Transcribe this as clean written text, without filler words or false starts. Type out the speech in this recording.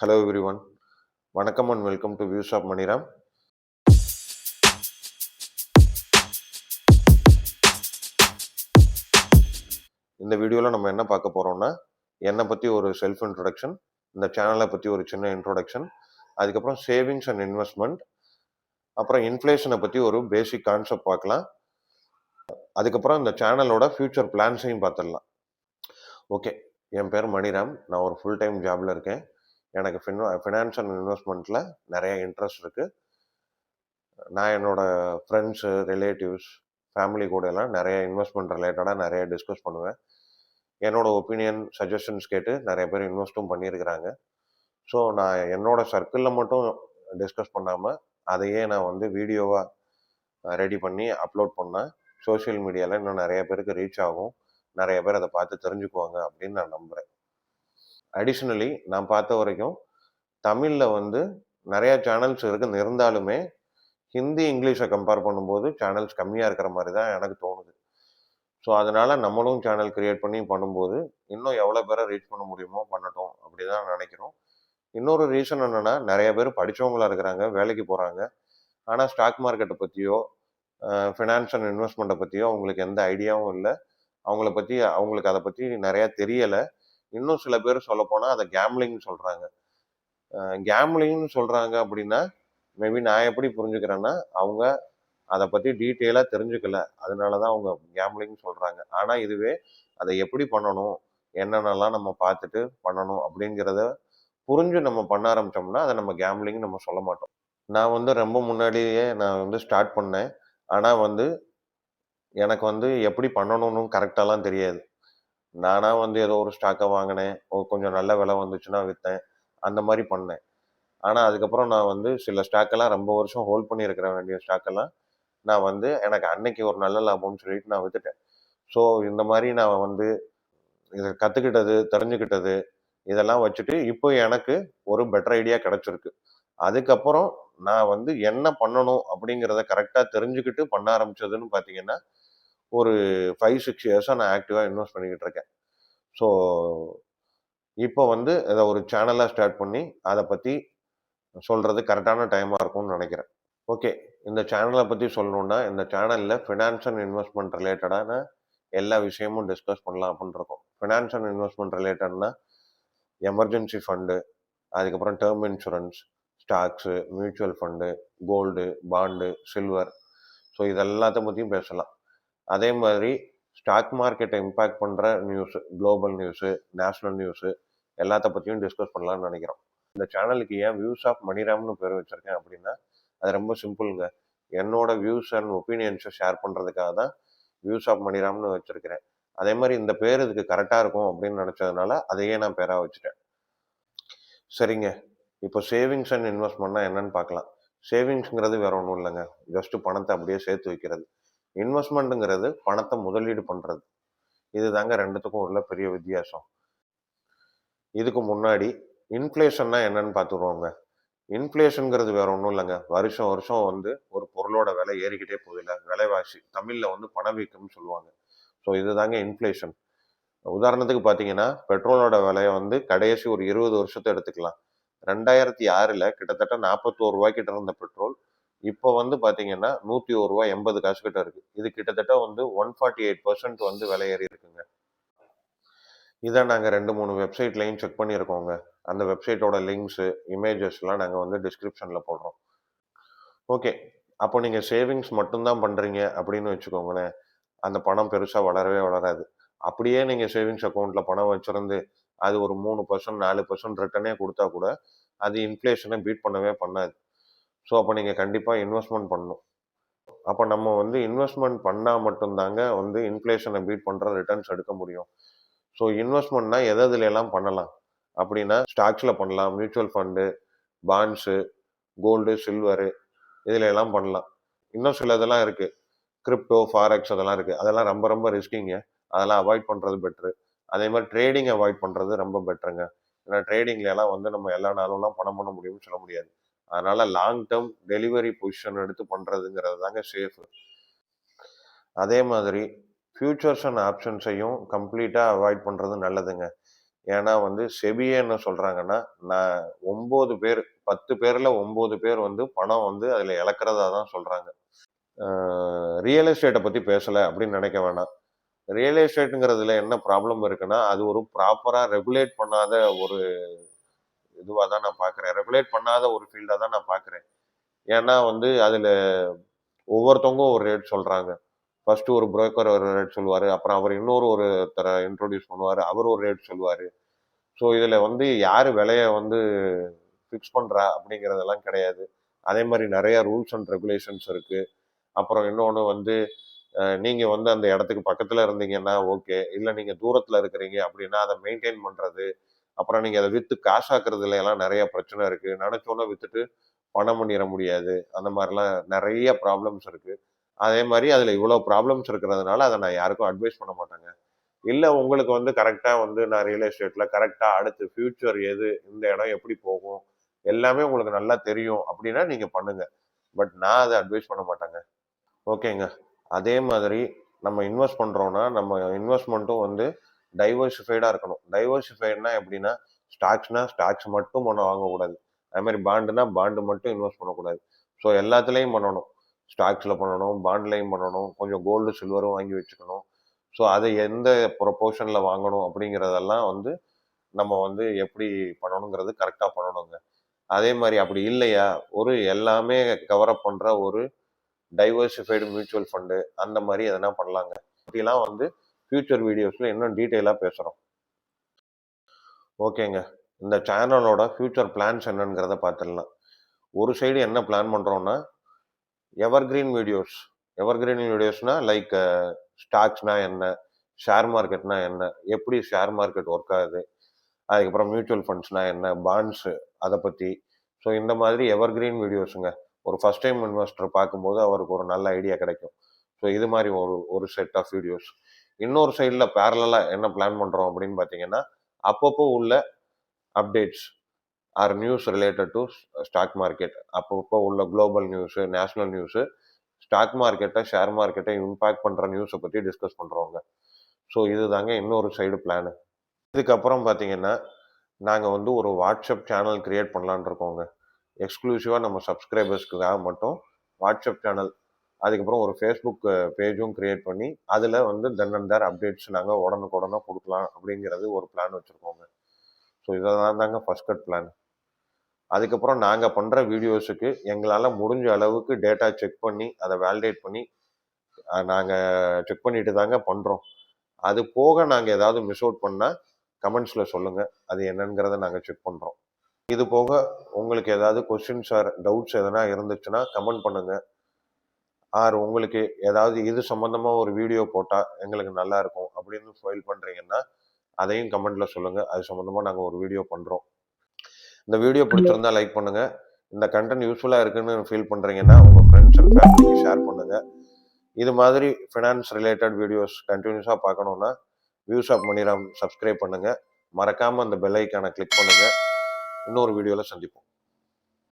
Hello everyone. வணக்கம் and welcome to Views of Maniram. இந்த வீடியோவில் நம்ம என்ன பார்க்க போகிறோம்னா என்னை பற்றி ஒரு செல்ஃப் இன்ட்ரொடக்ஷன், இந்த சேனலை பற்றி ஒரு சின்ன இன்ட்ரொடக்ஷன், அதுக்கப்புறம் சேவிங்ஸ் அண்ட் இன்வெஸ்ட்மெண்ட், அப்புறம் இன்ஃப்ளேஷனை பற்றி ஒரு பேசிக் கான்செப்ட் பார்க்கலாம். அதுக்கப்புறம் இந்த சேனலோட ஃபியூச்சர் பிளான்ஸையும் பார்த்துடலாம். ஓகே, என் பேர் மணிராம். நான் ஒரு ஃபுல் டைம் ஜாபில் இருக்கேன். எனக்கு ஃபினான்ஸ் அண்ட் இன்வெஸ்ட்மெண்ட்டில் நிறைய இன்ட்ரெஸ்ட் இருக்குது. நான் என்னோடய ஃப்ரெண்ட்ஸு, ரிலேட்டிவ்ஸ், ஃபேமிலி கூட எல்லாம் நிறைய இன்வெஸ்ட்மெண்ட் ரிலேட்டடாக நிறைய டிஸ்கஸ் பண்ணுவேன். என்னோடய ஒப்பீனியன், சஜஷன்ஸ் கேட்டு நிறைய பேர் இன்வெஸ்ட்டும் பண்ணியிருக்கிறாங்க. ஸோ நான் என்னோடய சர்க்கிளில் மட்டும் டிஸ்கஸ் பண்ணாமல் அதையே நான் வந்து வீடியோவாக ரெடி பண்ணி அப்லோட் பண்ணால் சோஷியல் மீடியாவில் இன்னும் நிறைய பேருக்கு ரீச் ஆகும், நிறைய பேர் அதை பார்த்து தெரிஞ்சுக்குவாங்க அப்படின்னு நான் நம்புகிறேன். அடிஷ்னலி நான் பார்த்த வரைக்கும் தமிழில் வந்து நிறையா சேனல்ஸ் இருந்தாலுமே ஹிந்தி, இங்கிலீஷை கம்பேர் பண்ணும்போது சேனல்ஸ் கம்மியாக இருக்கிற மாதிரி தான் எனக்கு தோணுது. ஸோ அதனால் நம்மளும் சேனல் க்ரியேட் பண்ணி பண்ணும்போது இன்னும் எவ்வளோ பேரை ரீச் பண்ண முடியுமோ பண்ணட்டும் அப்படி தான் நினைக்கிறோம். இன்னொரு ரீசன் என்னென்னா, நிறைய பேர் படித்தவங்களாக இருக்கிறாங்க, வேலைக்கு போகிறாங்க. ஆனால் ஸ்டாக் மார்க்கெட்டை பற்றியோ ஃபினான்ஸ் அண்ட் இன்வெஸ்ட்மெண்ட்டை பற்றியோ அவங்களுக்கு எந்த ஐடியாவும் இல்லை. அவங்களுக்கு அதை பற்றி நிறையா தெரியலை. இன்னும் சில பேர் சொல்லப்போனால் அதை கேம்லிங்னு சொல்கிறாங்க. கேம்லிங்னு சொல்கிறாங்க அப்படின்னா மேபி நான் எப்படி புரிஞ்சுக்கிறேன்னா, அவங்க அதை பற்றி டீட்டெயிலாக தெரிஞ்சுக்கல, அதனால தான் அவங்க கேம்லிங் சொல்கிறாங்க. ஆனால் இதுவே அதை எப்படி பண்ணணும், என்னென்னலாம் நம்ம பார்த்துட்டு பண்ணணும் அப்படிங்கிறத புரிஞ்சு நம்ம பண்ண ஆரம்பித்தோம்னா அதை நம்ம கேம்லிங் நம்ம சொல்ல மாட்டோம். நான் வந்து ரொம்ப முன்னாடியே நான் வந்து ஸ்டார்ட் பண்ணேன். ஆனால் வந்து எனக்கு வந்து எப்படி பண்ணணும்னு கரெக்டாலாம் தெரியாது. நானாக வந்து ஏதோ ஒரு ஸ்டாக்கை வாங்கினேன், கொஞ்சம் நல்ல விலை வந்துச்சுன்னா விற்றேன், அந்த மாதிரி பண்ணேன். ஆனால் அதுக்கப்புறம் நான் வந்து சில ஸ்டாக்கெல்லாம் ரொம்ப வருஷம் ஹோல்ட் பண்ணியிருக்கிற வேண்டிய ஸ்டாக்கெல்லாம் நான் வந்து எனக்கு அன்னைக்கு ஒரு நல்ல லாபம்னு சொல்லிட்டு நான் விற்றுட்டேன். ஸோ இந்த மாதிரி நான் வந்து இதை கற்றுக்கிட்டது, தெரிஞ்சுக்கிட்டது இதெல்லாம் வச்சுட்டு இப்போ எனக்கு ஒரு பெட்டர் ஐடியா கிடச்சிருக்கு. அதுக்கப்புறம் நான் வந்து என்ன பண்ணணும் அப்படிங்கிறத கரெக்டாக தெரிஞ்சுக்கிட்டு பண்ண ஆரம்பித்ததுன்னு பார்த்தீங்கன்னா, ஒரு 5-6 இயர்ஸாக நான் ஆக்டிவாக இன்வெஸ்ட் பண்ணிக்கிட்டு இருக்கேன். ஸோ இப்போ வந்து இதை ஒரு சேனலாக ஸ்டார்ட் பண்ணி அதை பற்றி சொல்கிறது கரெக்டான டைமாக இருக்கும்னு நினைக்கிறேன். ஓகே, இந்த சேனலை பற்றி சொல்லணுன்னா, இந்த சேனலில் ஃபினான்ஸ் அண்ட் இன்வெஸ்ட்மெண்ட் ரிலேட்டடான எல்லா விஷயமும் டிஸ்கஸ் பண்ணலாம் அப்படின்னு இருக்கோம். ஃபினான்ஸ் அண்ட் இன்வெஸ்ட்மெண்ட் ரிலேட்டட்னா எமர்ஜென்சி ஃபண்டு, அதுக்கப்புறம் term insurance, stocks, mutual fund, gold, bond, silver, so இதெல்லாத்த பற்றியும் பேசலாம். அதே மாதிரி ஸ்டாக் மார்க்கெட்டை இம்பேக்ட் பண்ணுற news, global news, national news எல்லாத்த பற்றியும் டிஸ்கஸ் பண்ணலாம்னு நினைக்கிறோம். இந்த சேனலுக்கு ஏன் வியூஸ் ஆஃப் மணிராம்னு பேர் வச்சுருக்கேன் அப்படின்னா, அது ரொம்ப சிம்பிளுங்க. என்னோட வியூஸ் அண்ட் ஒப்பீனியன்ஸை ஷேர் பண்ணுறதுக்காக தான் வியூஸ் ஆஃப் மணிராம்னு வச்சுருக்கிறேன். அதே மாதிரி இந்த பேர் இதுக்கு கரெக்டாக இருக்கும் அப்படின்னு நினச்சதுனால அதையே நான் பேராக வச்சுட்டேன். சரிங்க, இப்போ சேவிங்ஸ் அண்ட் இன்வெஸ்ட்மெண்ட்னா என்னன்னு பார்க்கலாம். சேவிங்ஸுங்கிறது வேற ஒன்றும் இல்லைங்க, ஜஸ்ட்டு பணத்தை அப்படியே சேர்த்து வைக்கிறது. இன்வெஸ்ட்மெண்ட்டுங்கிறது பணத்தை முதலீடு பண்ணுறது. இது தாங்க ரெண்டுத்துக்கும் உள்ள பெரிய வித்தியாசம். இதுக்கு முன்னாடி இன்ஃப்ளேஷன்னா என்னன்னு பார்த்துருவோங்க. இன்ஃப்ளேஷனுங்கிறது வேற ஒன்றும் இல்லைங்க, வருஷம் வருஷம் வந்து ஒரு பொருளோட விலை ஏறிக்கிட்டே போகுதுல்ல, விலைவாசி, தமிழில் வந்து பணவீக்கம்னு சொல்லுவாங்க. ஸோ இதுதாங்க இன்ஃப்ளேஷன். உதாரணத்துக்கு பார்த்தீங்கன்னா, பெட்ரோலோட விலையை வந்து கடைசி ஒரு 20 வருஷத்தை எடுத்துக்கலாம். 2006 கிட்டத்தட்ட 41 ரூபாய்க்கிட்ட இருந்த பெட்ரோல் இப்போ வந்து பார்த்தீங்கன்னா 101 ரூபா 80 காசு கிட்ட இருக்குது. இது கிட்டத்தட்ட வந்து 148% வந்து விலை ஏறி இருக்குங்க. இதை நாங்கள் 2-3 வெப்சைட்லையும் செக் பண்ணியிருக்கோங்க. அந்த வெப்சைட்டோட லிங்க்ஸு, இமேஜஸ்லாம் நாங்கள் வந்து டிஸ்கிரிப்ஷனில் போடுறோம். ஓகே, அப்போ நீங்கள் சேவிங்ஸ் மட்டும்தான் பண்ணுறீங்க அப்படின்னு வச்சுக்கோங்களேன், அந்த பணம் பெருசாக வளரவே வளராது. அப்படியே நீங்கள் சேவிங்ஸ் அக்கௌண்ட்டில் பணம் வச்சுருந்து அது ஒரு 3%, 4% ரிட்டர்னே கொடுத்தா கூட அது இன்ஃப்ளேஷனை பீட் பண்ணவே பண்ணாது. ஸோ அப்போ நீங்கள் கண்டிப்பாக இன்வெஸ்ட்மெண்ட் பண்ணணும். அப்போ நம்ம வந்து இன்வெஸ்ட்மெண்ட் பண்ணால் மட்டும்தாங்க வந்து இன்ஃப்ளேஷனை பீட் பண்ணுற ரிட்டர்ன்ஸ் எடுக்க முடியும். ஸோ இன்வெஸ்ட்மெண்ட்னா எதுலாம் பண்ணலாம் அப்படின்னா, ஸ்டாக்ஸில் பண்ணலாம், mutual fund, bonds, gold, silver இதில் எல்லாம் பண்ணலாம். இன்னும் சில இதெல்லாம் இருக்குது, கிரிப்டோ, ஃபாரெக்ஸ் அதெல்லாம் இருக்குது. அதெல்லாம் ரொம்ப ரொம்ப ரிஸ்கிங்க, அதெல்லாம் அவாய்ட் பண்ணுறது பெட்ரு. அதே மாதிரி ட்ரேடிங் அவாய்ட் பண்ணுறது ரொம்ப பெட்டருங்க. ஏன்னா ட்ரேடிங்லாம் வந்து நம்ம எல்லா நாளும்லாம் பணம் பண்ண முடியும்னு சொல்ல முடியாது. அதனால் லாங் டேர்ம் டெலிவரி பொசிஷன் எடுத்து பண்ணுறதுங்கிறது தாங்க சேஃபு. அதே மாதிரி ஃபியூச்சர்ஸ் அண்ட் ஆப்ஷன்ஸையும் கம்ப்ளீட்டாக அவாய்ட் பண்ணுறது நல்லதுங்க. ஏன்னா வந்து செபியே என்ன சொல்றாங்கன்னா, நான் 9 பேர் 10 பேர்ல 9 பேர் வந்து பணம் வந்து அதில இழக்கிறதா தான் சொல்றாங்க. ரியல் எஸ்டேட்ட பத்தி பேசல அப்படின்னு நினைக்க வேணாம். ரியல் எஸ்டேட்ங்கிறதுல என்ன ப்ராப்ளம் இருக்குன்னா, அது ஒரு ப்ராப்பரா ரெகுலேட் பண்ணாத ஒரு இதுவா தான் நான் பார்க்குறேன். ரெகுலேட் பண்ணாத ஒரு ஃபீல்டா தான் நான் பார்க்குறேன். ஏன்னா வந்து அதில ஒவ்வொருத்தவங்க ஒரு ரேட் சொல்றாங்க. ஃபர்ஸ்ட் ஒரு புரோக்கர் ஒரு ரேட் சொல்லுவாரு. அப்புறம் அவர் இன்னொரு ஒருத்தர இன்ட்ரோடியூஸ் பண்ணுவாரு. அவர் ஒரு ரேட் சொல்லுவாரு. ஸோ இதில வந்து யாரு விலைய வந்து ஃபிக்ஸ் பண்றா அப்படிங்கிறதெல்லாம் கிடையாது. அதே மாரி நெறைய ரூல்ஸ் அண்ட் ரெகுலேஷன்ஸ் இருக்கு. அப்புறம் இன்னொன்னு வந்து நீங்க வந்து அந்த இடத்துக்கு பக்கத்துல இருந்தீங்கன்னா ஓகே. இல்ல நீங்க தூரத்துல இருக்கிறீங்க அப்படின்னா, அத மெயின்டெயின் பண்றது. அப்புறம் நீங்க அத வித்து காசாக்குறதுல எல்லாம் நெறைய பிரச்சனை இருக்கு. நெனச்சோனே வித்துட்டு பணம் பண்ணிற முடியாது. அந்த மாரிலாம் நெறைய ப்ராப்ளம்ஸ் இருக்கு. அதே மாரி அதுல இவ்வளோ ப்ராப்ளம்ஸ் இருக்கிறதுனால, அத நான் யாருக்கும் அட்வைஸ் பண்ண மாட்டேங்க. இல்ல உங்களுக்கு வந்து கரெக்ட்டா வந்து நான் ரியல் எஸ்டேட்ல கரெக்ட்டா அடுத்து ஃபியூச்சர் எது? இந்த இடம் எப்படி போகும்? எல்லாமே உங்களுக்கு நல்லா தெரியும் அப்படின்னா நீங்க பண்ணுங்க. பட் நான் அத அட்வைஸ் பண்ண மாட்டேங்க. ஓகேங்க. அதே மாதிரி நம்ம இன்வெஸ்ட் பண்றோம்னா, நம்ம இன்வெஸ்ட்மென்ட்டும் வந்து டைவர்சிஃபைடா இருக்கணும். டைவர்சிஃபைட்னா எப்படின்னா, ஸ்டாக்ஸ்னா ஸ்டாக்ஸ் மட்டும் வாங்கக்கூடாது. அதே மாரி பாண்டுனா பாண்டு மட்டும் இன்வெஸ்ட் பண்ணக்கூடாது. ஸோ எல்லாத்துலயும் பண்ணணும். ஸ்டாக்ஸ்ல பண்ணணும், பாண்ட்லயும் பண்ணணும், கொஞ்சம் கோல்டு, சில்வரும் வாங்கி வச்சுக்கணும். ஸோ அதை எந்த ப்ரொபோர்ஷன்ல வாங்கணும் அப்படிங்கிறதெல்லாம் வந்து நம்ம வந்து எப்படி பண்ணணுங்கிறது கரெக்ட்டா பண்ணணுங்க. அதே மாரி அப்படி இல்லையா, ஒரு எல்லாமே கவர் அப் பண்ற ஒரு டைவர்சிஃபைடு மியூச்சுவல் ஃபண்டு அந்த மாதிரி எதனா பண்ணலாங்க. இப்படிலாம் வந்து ஃபியூச்சர் வீடியோஸ்ல இன்னும் டீட்டெயிலா பேசுறோம். ஓகேங்க. இந்த சேனலோட ஃபியூச்சர் பிளான்ஸ் என்னங்கிறத பார்த்துடலாம். ஒரு சைடு என்ன பிளான் பண்றோம்னா, எவர்கிரீன் வீடியோஸ். எவர்கிரீன் வீடியோஸ்னா லைக் ஸ்டாக்ஸ்னா என்ன? ஷேர் மார்க்கெட்னா என்ன? எப்படி ஷேர் மார்க்கெட் ஒர்க் ஆகுது? அதுக்கப்புறம் மியூச்சுவல் ஃபண்ட்ஸ்னா என்ன? பாண்ட்ஸ் அத பத்தி. ஸோ இந்த மாதிரி எவர்கிரீன் வீடியோஸுங்க. ஒரு ஃபர்ஸ்ட் டைம் இன்வெஸ்டர் பார்க்கும்போது அவருக்கு ஒரு நல்ல ஐடியா கிடைக்கும். ஸோ இது மாதிரி ஒரு ஒரு செட் ஆஃப் வீடியோஸ். இன்னொரு சைடில் பேரலா என்ன பிளான் பண்றோம் அப்படின்னு பார்த்தீங்கன்னா, அப்பப்போ உள்ள updates or news related to stock market. அப்பப்போ உள்ள global news, national news, stock மார்க்கெட்டை, ஷேர் மார்க்கெட்டை இம்பாக்ட் பண்ற நியூஸை பத்தி டிஸ்கஸ் பண்றோங்க. ஸோ இதுதாங்க இன்னொரு சைடு பிளானு. இதுக்கப்புறம் பார்த்தீங்கன்னா, நாங்க வந்து ஒரு வாட்ஸ்அப் சேனல் கிரியேட் பண்ணலான்னு இருக்கோங்க. எக்ஸ்க்ளூசிவா நம்ம சப்ஸ்கிரைபர்ஸ்க்காக மட்டும் வாட்ஸ்அப் சேனல், அதுக்கப்புறம் ஒரு ஃபேஸ்புக் பேஜும் கிரியேட் பண்ணி, அதில வந்து தென் அண்ட் தேர் அப்டேட்ஸ் நாங்க உடனுக்குடனே குடுக்கலாம் அப்படிங்கிறது ஒரு பிளான் வச்சிருக்கோங்க. ஸோ இதெல்லாம் தாங்க ஃபர்ஸ்ட் கட் பிளான். அதுக்கப்புறம் நாங்க பண்ற வீடியோஸுக்கு எங்களால முடிஞ்ச அளவுக்கு டேட்டா செக் பண்ணி, அத வேலிடேட் பண்ணி, நாங்க செக் பண்ணிட்டு தாங்க பண்றோம். அது போக நாங்க ஏதாவது மிஸ் அவுட் பண்ணா, கமெண்ட்ஸ்ல சொல்லுங்க. அது என்னங்கிறத நாங்க செக் பண்றோம். இது போக உங்களுக்கு ஏதாவது கொஸ்டின்ஸ் ஆர் டவுட்ஸ் எதனா இருந்துச்சுன்னா கமெண்ட் பண்ணுங்க. ஆர் உங்களுக்கு ஏதாவது இது சம்பந்தமா ஒரு வீடியோ போட்டா எங்களுக்கு நல்லா இருக்கும் அப்படின்னு ஃபைல் பண்றீங்கன்னா, அதையும் கமெண்ட்ல சொல்லுங்க. அது சம்பந்தமா நாங்க ஒரு வீடியோ பண்றோம். இந்த வீடியோ பிடிச்சிருந்தா லைக் பண்ணுங்க. இந்த கண்டென்ட் யூஸ்ஃபுல்லா இருக்குன்னு ஃபீல் பண்றீங்கன்னா, உங்க ஃப்ரெண்ட்ஸ் அண்ட் ஃபேமிலிக்கு ஷேர் பண்ணுங்க. இது மாதிரி ஃபினான்ஸ் ரிலேட்டட் வீடியோஸ் கன்டினியூஸா பார்க்கணும்னா, வியூஸ் ஆஃப் மணிராம் சப்ஸ்கிரைப் பண்ணுங்க. மறக்காம அந்த பெல் ஐகானை கிளிக் பண்ணுங்க. இன்னொரு வீடியோல சந்திப்போம்.